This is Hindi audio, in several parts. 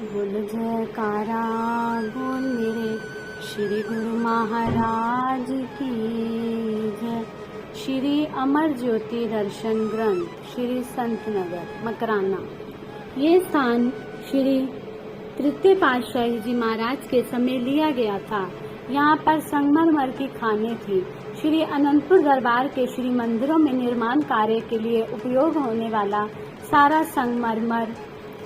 बोल जयकारा बोल मेरे श्री गुरु महाराज की जय। श्री अमर ज्योति दर्शन ग्रंथ श्री संत नगर मकराना। ये स्थान श्री तृतीय पातशाही जी महाराज के समय लिया गया था। यहाँ पर संगमरमर की खानें थी। श्री अनंतपुर दरबार के श्री मंदिरों में निर्माण कार्य के लिए उपयोग होने वाला सारा संगमरमर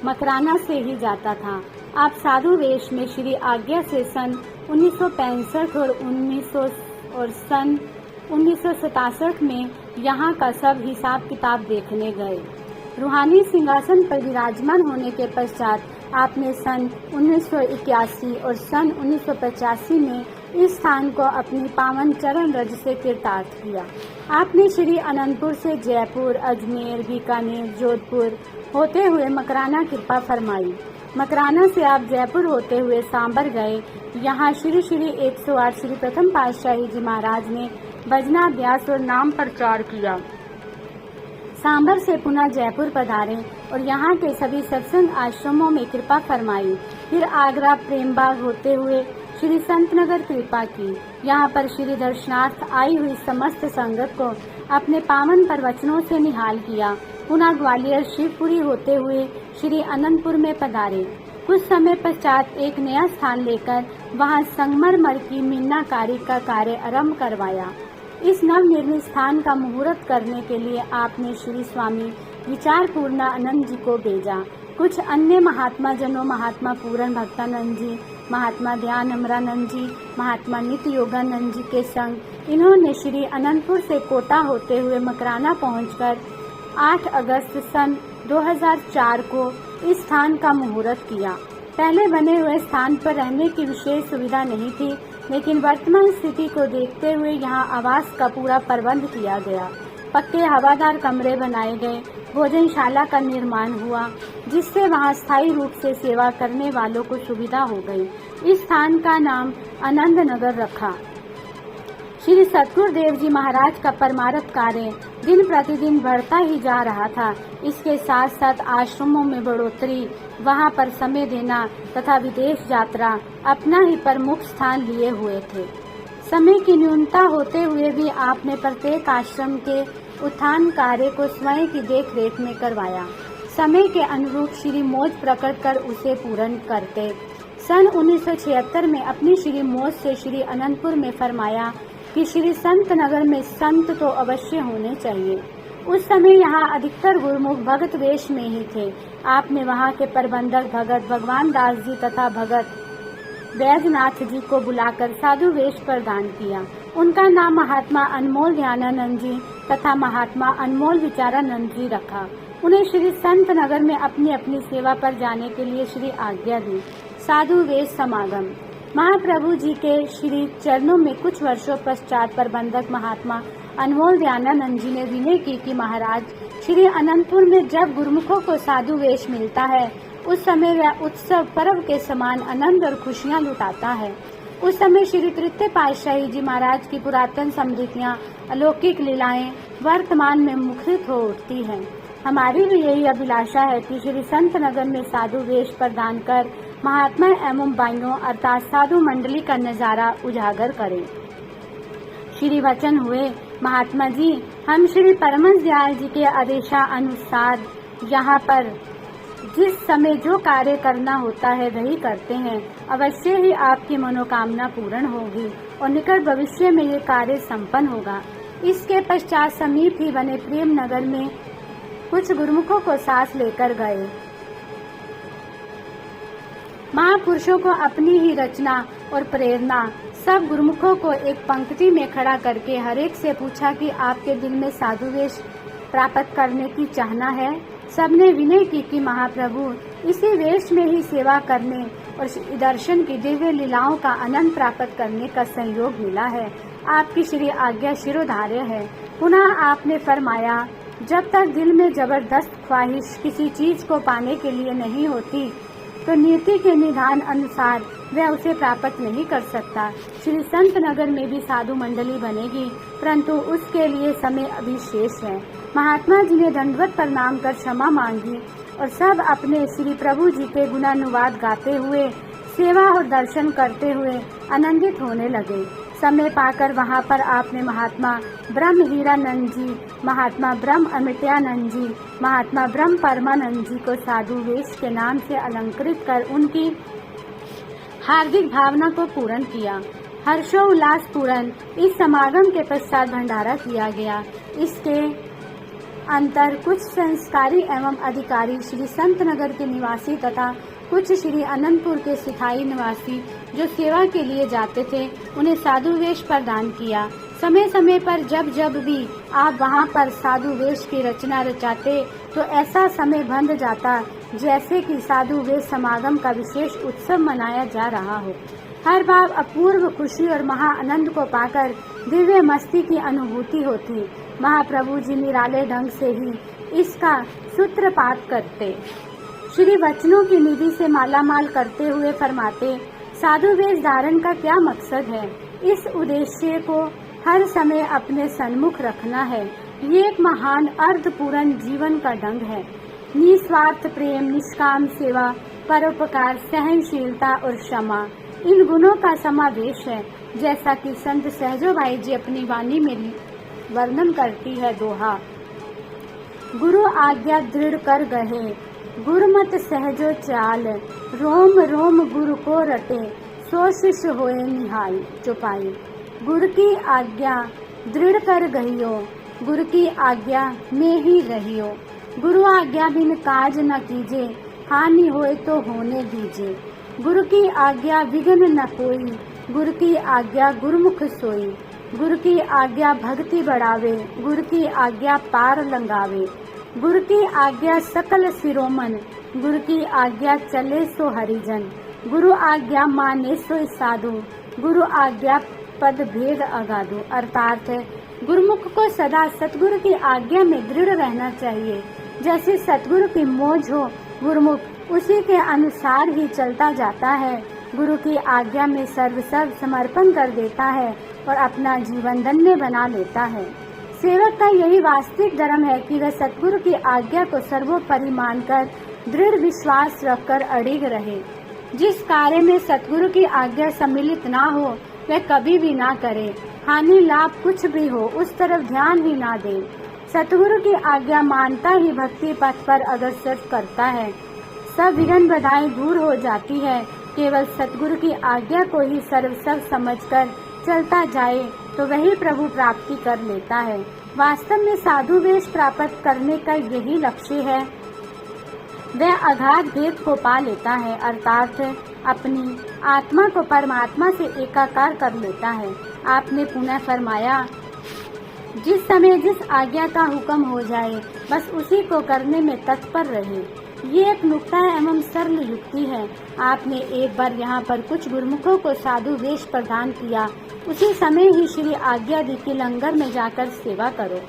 मकराना से ही जाता था। आप साधु वेश में श्री आज्ञा से सन 1965 और सन 1967 में यहाँ का सब हिसाब किताब देखने गए। रूहानी सिंहासन पर विराजमान होने के पश्चात आपने सन 1981 और सन 1985 में इस स्थान को अपनी पावन चरण रज से तीर्थार्थ किया। आपने श्री अनंतपुर से जयपुर, अजमेर, बीकानेर, जोधपुर होते हुए मकराना कृपा फरमाई। मकराना से आप जयपुर होते हुए सांबर गए। यहाँ श्री 108 श्री प्रथम पातशाही जी महाराज ने भजना अभ्यास और नाम प्रचार किया। सांबर से पुनः जयपुर पधारे और यहाँ के सभी सत्संग आश्रमों में कृपा फरमाई। फिर आगरा प्रेमबाग होते हुए श्री संतनगर कृपा की। यहाँ पर श्री दर्शनार्थ आई हुई समस्त संगत को अपने पावन प्रवचनों से निहाल किया। पुनः ग्वालियर शिवपुरी होते हुए श्री अनंतपुर में पधारे। कुछ समय पश्चात एक नया स्थान लेकर वहाँ संगमरमर की मीनाकारी का कार्य आरंभ करवाया। इस नवनिर्मित स्थान का मुहूर्त करने के लिए आपने श्री स्वामी विचारपूर्ण आनंद जी को भेजा। कुछ अन्य महात्मा जनों, महात्मा पूर्ण भक्तानंद जी, महात्मा ध्यान अमरानंद जी, महात्मा नित्य योगानंद जी के संग इन्होंने श्री अनंतपुर से कोटा होते हुए मकराना पहुंचकर 8 अगस्त सन 2004 को इस स्थान का मुहूर्त किया। पहले बने हुए स्थान पर रहने की विशेष सुविधा नहीं थी, लेकिन वर्तमान स्थिति को देखते हुए यहाँ आवास का पूरा प्रबंध किया गया। पक्के हवादार कमरे बनाए गए। भोजनशाला का निर्माण हुआ, जिससे वहाँ स्थायी रूप से सेवा करने वालों को सुविधा हो गई। इस स्थान का नाम आनंद नगर रखा। श्री सतगुरुदेव जी महाराज का परमार्थ कार्य दिन प्रतिदिन बढ़ता ही जा रहा था। इसके साथ साथ आश्रमों में बढ़ोतरी, वहां पर समय देना तथा विदेश यात्रा अपना ही प्रमुख स्थान लिए हुए थे। समय की न्यूनता होते हुए भी आपने प्रत्येक आश्रम के उत्थान कार्य को स्वयं की देखरेख में करवाया। समय के अनुरूप श्री मौज प्रकट कर उसे पूर्ण करते। सन 1976 में अपनी श्री मौज से श्री अनंतपुर में फरमाया कि श्री संत नगर में संत तो अवश्य होने चाहिए। उस समय यहाँ अधिकतर गुरुमुख भगत वेश में ही थे। आपने वहाँ के प्रबंधक भगत भगवान दास जी तथा भगत वैद्यनाथ जी को बुलाकर साधु वेश प्रदान किया। उनका नाम महात्मा अनमोल ध्यानानंद जी तथा महात्मा अनमोल विचारानंद जी रखा। उन्हें श्री संत नगर में अपनी अपनी सेवा पर जाने के लिए श्री आज्ञा दी। साधु वेश समागम। महाप्रभु जी के श्री चरणों में कुछ वर्षों पश्चात प्रबंधक महात्मा अनमोल ध्यानानंद जी ने विनय की कि महाराज, श्री अनंतपुर में जब गुरुमुखों को साधु वेश मिलता है, उस समय वह उत्सव पर्व के समान आनंद और खुशियाँ लुटाता है। उस समय श्री तृतीय पातशाही जी महाराज की पुरातन स्मृतियाँ, अलौकिक लीलाएं वर्तमान में मुखरित हो उठती हैं। हमारी भी यही अभिलाषा है कि श्री संत नगर में साधु वेश प्रदान कर महात्मा एवं बाइयों अर्थात साधु मंडली का नजारा उजागर करें। श्री वचन हुए, महात्मा जी, हम श्री परमहंस दयाल जी के आदेशानुसार यहाँ पर जिस समय जो कार्य करना होता है वही करते हैं। अवश्य ही आपकी मनोकामना पूर्ण होगी और निकट भविष्य में ये कार्य संपन्न होगा। इसके पश्चात समीप ही बने प्रेम नगर में कुछ गुरुमुखों को साथ लेकर गए। महापुरुषों को अपनी ही रचना और प्रेरणा सब गुरुमुखों को एक पंक्ति में खड़ा करके हरेक से पूछा कि आपके दिल में साधु वेश प्राप्त करने की चाहना है। सबने विनय की कि महाप्रभु, इसी वेश में ही सेवा करने और दर्शन की दिव्य लीलाओं का आनंद प्राप्त करने का संयोग मिला है। आपकी श्री आज्ञा शिरोधार्य है। पुनः आपने फरमाया, जब तक दिल में जबरदस्त ख्वाहिश किसी चीज को पाने के लिए नहीं होती, तो नीति के निधान अनुसार वह उसे प्राप्त नहीं कर सकता। श्री संत नगर में भी साधु मंडली बनेगी, परंतु उसके लिए समय अभी शेष है। महात्मा जी ने दंडवत प्रणाम कर क्षमा मांगी। और सब अपने श्री प्रभु जी के गुणानुवाद गाते हुए, सेवा और दर्शन करते हुए आनंदित होने लगे। समय पाकर वहां पर आपने महात्मा ब्रह्म हीरानंद जी, महात्मा ब्रह्म अमित्यानंद जी, महात्मा ब्रह्म परमानंद जी को साधु वेश के नाम से अलंकृत कर उनकी हार्दिक भावना को पूर्ण किया। हर्षोल्लास पूर्ण इस समागम के पश्चात भंडारा किया गया। इसके अंतर कुछ संस्कारी एवं अधिकारी श्री संत नगर के निवासी तथा कुछ श्री अनंतपुर के सिखाई निवासी जो सेवा के लिए जाते थे, उन्हें साधु वेश प्रदान किया। समय समय पर जब जब भी आप वहां पर साधु वेश की रचना रचाते तो ऐसा समय बंध जाता जैसे कि साधु वेश समागम का विशेष उत्सव मनाया जा रहा हो। हर बार अपूर्व खुशी और महा आनंद को पाकर दिव्य मस्ती की अनुभूति होती। महाप्रभु जी निराले ढंग से ही इसका सूत्रपात करते, श्री वचनों की निधि से मालामाल करते हुए फरमाते, साधु वेश धारण का क्या मकसद है? इस उद्देश्य को हर समय अपने सन्मुख रखना है। ये एक महान अर्थपूर्ण जीवन का ढंग है। निस्वार्थ प्रेम, निष्काम सेवा, परोपकार, सहनशीलता और क्षमा, इन गुणों का समावेश है। जैसा कि संत सहजोबाई जी अपनी वाणी में वर्णन करती है, दोहा, गुरु आज्ञा दृढ़ कर गहे, गुरुमत सहजो चाल, रोम रोम गुरु को रटे, सो शिष्य होए निहाल चुपाई। गुरु की आज्ञा दृढ़ कर गहियो, गुरु की आज्ञा में ही रहियो, गुरु आज्ञा बिन काज न कीजे, हानि होए तो होने दीजे। गुरु की आज्ञा विघ्न न कोई, गुरु की आज्ञा गुरुमुख सोई, गुरु की आज्ञा भक्ति बढ़ावे, गुरु की आज्ञा पार लंगावे, गुरु की आज्ञा सकल शिरोमन, गुरु की आज्ञा चले सो हरिजन, गुरु आज्ञा माने सो साधु, गुरु आज्ञा पद भेद अगाधु। अर्थात गुरुमुख को सदा सतगुरु की आज्ञा में दृढ़ रहना चाहिए। जैसे सतगुरु की मौज हो, गुरुमुख उसी के अनुसार ही चलता जाता है। गुरु की आज्ञा में सर्व समर्पण कर देता है और अपना जीवन धन्य बना लेता है। सेवक का यही वास्तविक धर्म है कि वह सतगुरु की आज्ञा को सर्वोपरि मानकर दृढ़ विश्वास रखकर अड़िग रहे। जिस कार्य में सतगुरु की आज्ञा सम्मिलित ना हो वह कभी भी ना करे। हानि लाभ कुछ भी हो उस तरफ ध्यान ही ना दे। सतगुरु की आज्ञा मानता ही भक्ति पथ पर अग्रसर करता है। सब विघ्न बाधाएं दूर हो जाती है। केवल सतगुरु की आज्ञा को ही सर्वस्व समझकर चलता जाए तो वही प्रभु प्राप्ति कर लेता है। वास्तव में साधु वेश प्राप्त करने का यही लक्ष्य है। वह अगाध भेद को पा लेता है, अर्थात अपनी आत्मा को परमात्मा से एकाकार कर लेता है। आपने पुनः फरमाया, जिस समय जिस आज्ञा का हुक्म हो जाए बस उसी को करने में तत्पर रहे। ये एक नुक्ता एवं सरल युक्ति है। आपने एक बार यहाँ पर कुछ गुरुमुखों को साधु वेश प्रदान किया, उसी समय ही श्री आज्ञा दी कि लंगर में जाकर सेवा करो,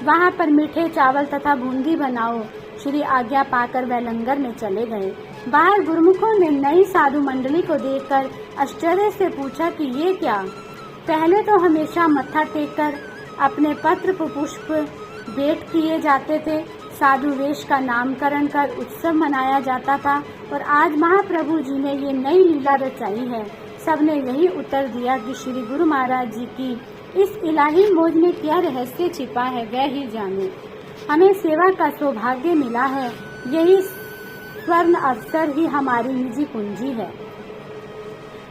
वहाँ पर मीठे चावल तथा बूंदी बनाओ। श्री आज्ञा पाकर वह लंगर में चले गए। बाहर गुरुमुखों ने नई साधु मंडली को देखकर आश्चर्य से पूछा कि ये क्या? पहले तो हमेशा मत्था टेककर अपने पत्र पुष्प भेंट किए जाते थे, साधु वेश का नामकरण कर उत्सव मनाया जाता था, और आज महाप्रभु जी ने ये नई लीला रचाई है। सबने यही उत्तर दिया कि श्री गुरु महाराज जी की इस इलाही मौज में क्या रहस्य छिपा है वह ही जाने। हमें सेवा का सौभाग्य मिला है, यही स्वर्ण अवसर ही हमारी निजी पूंजी है।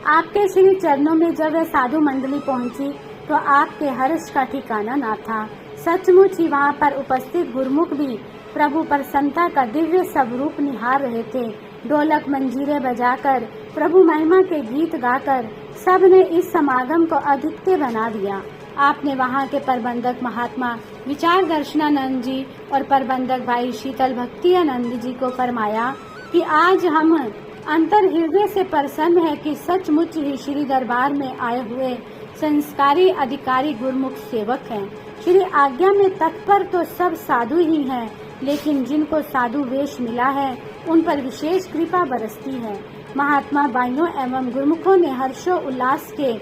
आपके श्री चरणों में जब वह साधु मंडली पहुंची तो आपके हर्ष का ठिकाना न था। सचमुच ही वहाँ पर उपस्थित गुरुमुख भी प्रभु प्रसन्नता का दिव्य स्वरूप निहार रहे थे। ढोलक मंजीरे बजाकर प्रभु महिमा के गीत गाकर सबने इस समागम को अद्वितीय बना दिया। आपने वहाँ के प्रबंधक महात्मा विचार दर्शनानंद जी और प्रबंधक भाई शीतल भक्तियानंद जी को फरमाया कि आज हम अंतर हृदय से प्रसन्न है कि सचमुच ही श्री दरबार में आए हुए संस्कारी अधिकारी गुरुमुख सेवक हैं। श्री आज्ञा में तत्पर तो सब साधु ही हैं, लेकिन जिनको साधु वेश मिला है उन पर विशेष कृपा बरसती है। महात्मा भाइयों एवं गुरुमुखों ने हर्षो उल्लास के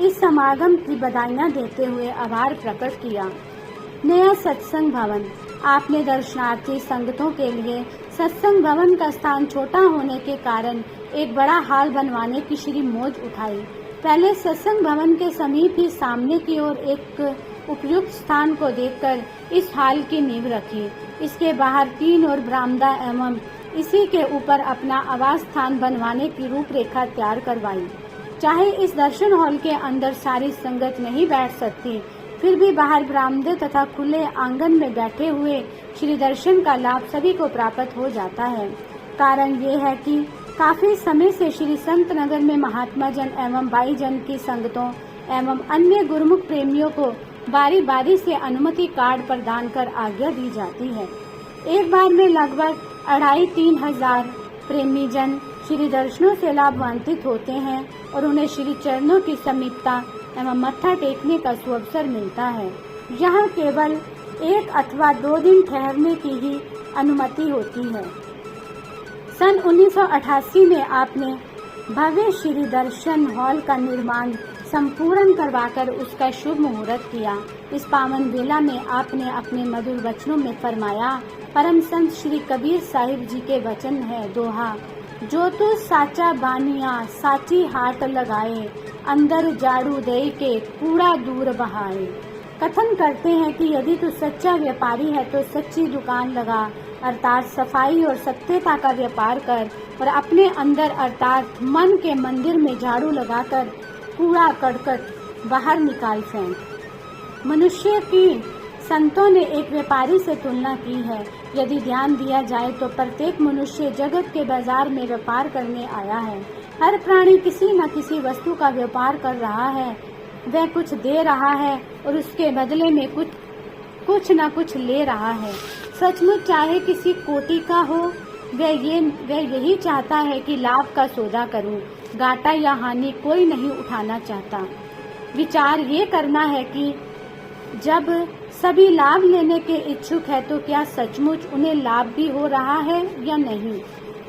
इस समागम की बधाइयां देते हुए आभार प्रकट किया। नया सत्संग भवन आपने दर्शनार्थी संगतों के लिए सत्संग भवन का स्थान छोटा होने के कारण एक बड़ा हाल बनवाने की श्री मौज उठाई। पहले सत्संग भवन के समीप ही सामने की ओर एक उपयुक्त स्थान को देखकर इस हाल की नींव रखी। इसके बाहर 3 और बरामदा एवं इसी के ऊपर अपना आवास स्थान बनवाने की रूपरेखा तैयार करवाई। चाहे इस दर्शन हॉल के अंदर सारी संगत नहीं बैठ सकती, फिर भी बाहर बरामदे तथा खुले आंगन में बैठे हुए श्री दर्शन का लाभ सभी को प्राप्त हो जाता है। कारण ये है कि काफी समय से श्री संत नगर में महात्मा जन एवं बाई जन की संगतों एवं अन्य गुरुमुख प्रेमियों को बारी बारी से अनुमति कार्ड प्रदान कर आज्ञा दी जाती है। एक बार में लगभग 2,500-3 हजार प्रेमी जन श्री दर्शनों से लाभान्वित होते हैं और उन्हें श्री चरणों की समीपता एवं मत्था टेकने का सुअवसर मिलता है। यहाँ केवल 1 अथवा 2 दिन ठहरने की ही अनुमति होती है। सन 1988 में आपने भव्य श्री दर्शन हॉल का निर्माण संपूर्ण करवाकर उसका शुभ मुहूर्त किया। इस पावन बेला में आपने अपने मधुर वचनों में फरमाया, परम संत श्री कबीर साहिब जी के वचन है दोहा, जो तू साचा बानिया साची हाट लगाए, अंदर झाड़ू दे के कूड़ा दूर बहाए। कथन करते हैं कि यदि तू सच्चा व्यापारी है तो सच्ची दुकान लगा, अर्थात सफाई और सत्यता का व्यापार कर और अपने अंदर अर्थात मन के मंदिर में झाड़ू लगाकर कूड़ा करकट बाहर निकाल फेंक। मनुष्य की संतों ने एक व्यापारी से तुलना की है। यदि ध्यान दिया जाए तो प्रत्येक मनुष्य जगत के बाजार में व्यापार करने आया है। हर प्राणी किसी न किसी वस्तु का व्यापार कर रहा है। वह कुछ दे रहा है और उसके बदले में कुछ न कुछ ले रहा है। सचमुच चाहे किसी कोटि का हो, वह यही चाहता है कि लाभ का सौदा करूं। घाटा या हानि कोई नहीं उठाना चाहता। विचार ये करना है कि जब सभी लाभ लेने के इच्छुक है तो क्या सचमुच उन्हें लाभ भी हो रहा है या नहीं।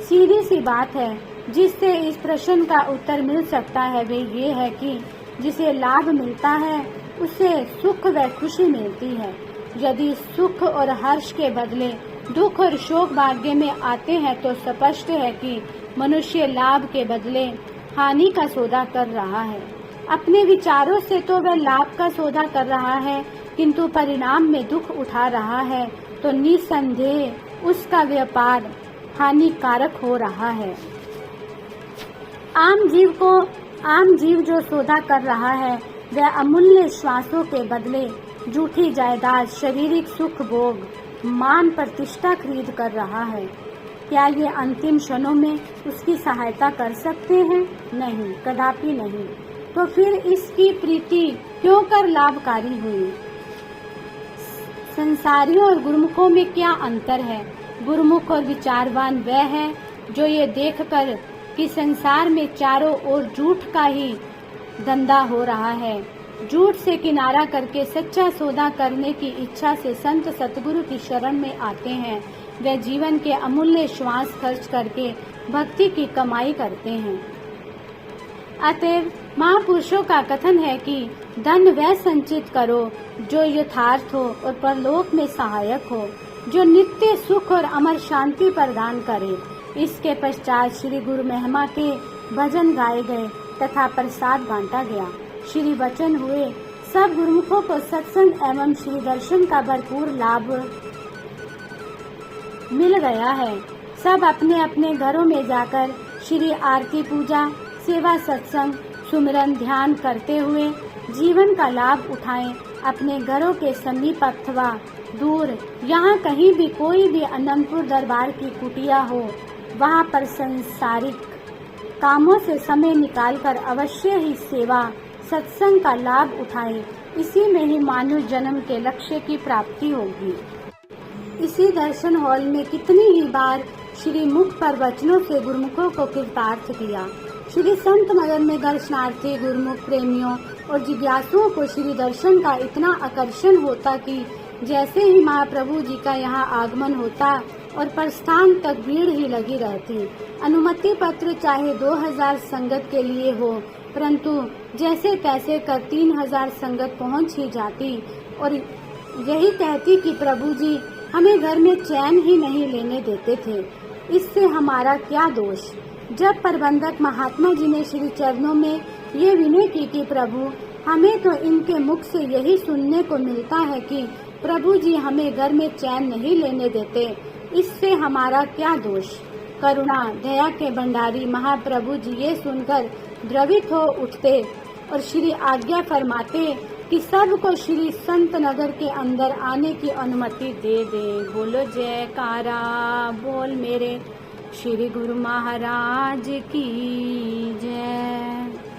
सीधी सी बात है। जिससे इस प्रश्न का उत्तर मिल सकता है वह ये है कि जिसे लाभ मिलता है उसे सुख व खुशी मिलती है। यदि सुख और हर्ष के बदले दुख और शोक भाग्य में आते हैं तो स्पष्ट है कि मनुष्य लाभ के बदले हानि का सौदा कर रहा है। अपने विचारों से तो वह लाभ का सौदा कर रहा है, किंतु परिणाम में दुख उठा रहा है तो निसंदेह उसका व्यापार हानिकारक हो रहा है। आम जीव जो सौदा कर रहा है वह अमूल्य श्वासों के बदले झूठी जायदाद, शारीरिक सुख भोग, मान प्रतिष्ठा खरीद कर रहा है। क्या ये अंतिम क्षणों में उसकी सहायता कर सकते हैं? नहीं, कदापि नहीं। तो फिर इसकी प्रीति क्यों कर लाभकारी हुई? संसारियों और गुरुमुखों में क्या अंतर है? गुरुमुख और विचारवान वह है जो ये देखकर कि संसार में चारों ओर झूठ का ही धंधा हो रहा है, झूठ से किनारा करके सच्चा सौदा करने की इच्छा से संत सतगुरु की शरण में आते हैं। वे जीवन के अमूल्य श्वास खर्च करके भक्ति की कमाई करते हैं। अतएव महापुरुषों का कथन है कि धन वह संचित करो जो यथार्थ हो और परलोक में सहायक हो, जो नित्य सुख और अमर शांति प्रदान करे। इसके पश्चात श्री गुरु महिमा के भजन गाए गए तथा प्रसाद बांटा गया। श्री वचन हुए। सब गुरुमुखों को सत्संग एवं श्री दर्शन का भरपूर लाभ मिल गया है। सब अपने अपने घरों में जाकर श्री आरती, पूजा, सेवा, सत्संग, सुमिरन, ध्यान करते हुए जीवन का लाभ उठाएं। अपने घरों के समीप अथवा दूर, यहाँ कहीं भी कोई भी अनंतपुर दरबार की कुटिया हो, वहाँ पर संसारिक कामों से समय निकालकर अवश्य ही सेवा सत्संग का लाभ उठाएं। इसी में ही मानव जन्म के लक्ष्य की प्राप्ति होगी। इसी दर्शन हॉल में कितनी ही बार श्री मुख पर वचनों से गुरुमुखों को कृतार्थ किया। श्री संत नगर में दर्शनार्थी गुरुमुख प्रेमियों और जिज्ञासुओं को श्री दर्शन का इतना आकर्षण होता कि जैसे ही महाप्रभु जी का यहाँ आगमन होता और प्रस्थान तक भीड़ ही लगी रहती। अनुमति पत्र चाहे 2000 संगत के लिए हो, परंतु जैसे तैसे कर 3000 संगत पहुँच ही जाती और यही कहती कि प्रभु जी हमें घर में चैन ही नहीं लेने देते थे। इससे हमारा क्या दोष। जब प्रबंधक महात्मा जी ने श्री चरणों में ये विनय की कि प्रभु, हमें तो इनके मुख से यही सुनने को मिलता है कि प्रभु जी हमें घर में चैन नहीं लेने देते, इससे हमारा क्या दोष। करुणा दया के भंडारी महाप्रभु जी ये सुनकर द्रवित हो उठते और श्री आज्ञा फरमाते कि सबको श्री संत नगर के अंदर आने की अनुमति दे दे। बोलो जयकारा बोल मेरे श्री गुरु महाराज की जय।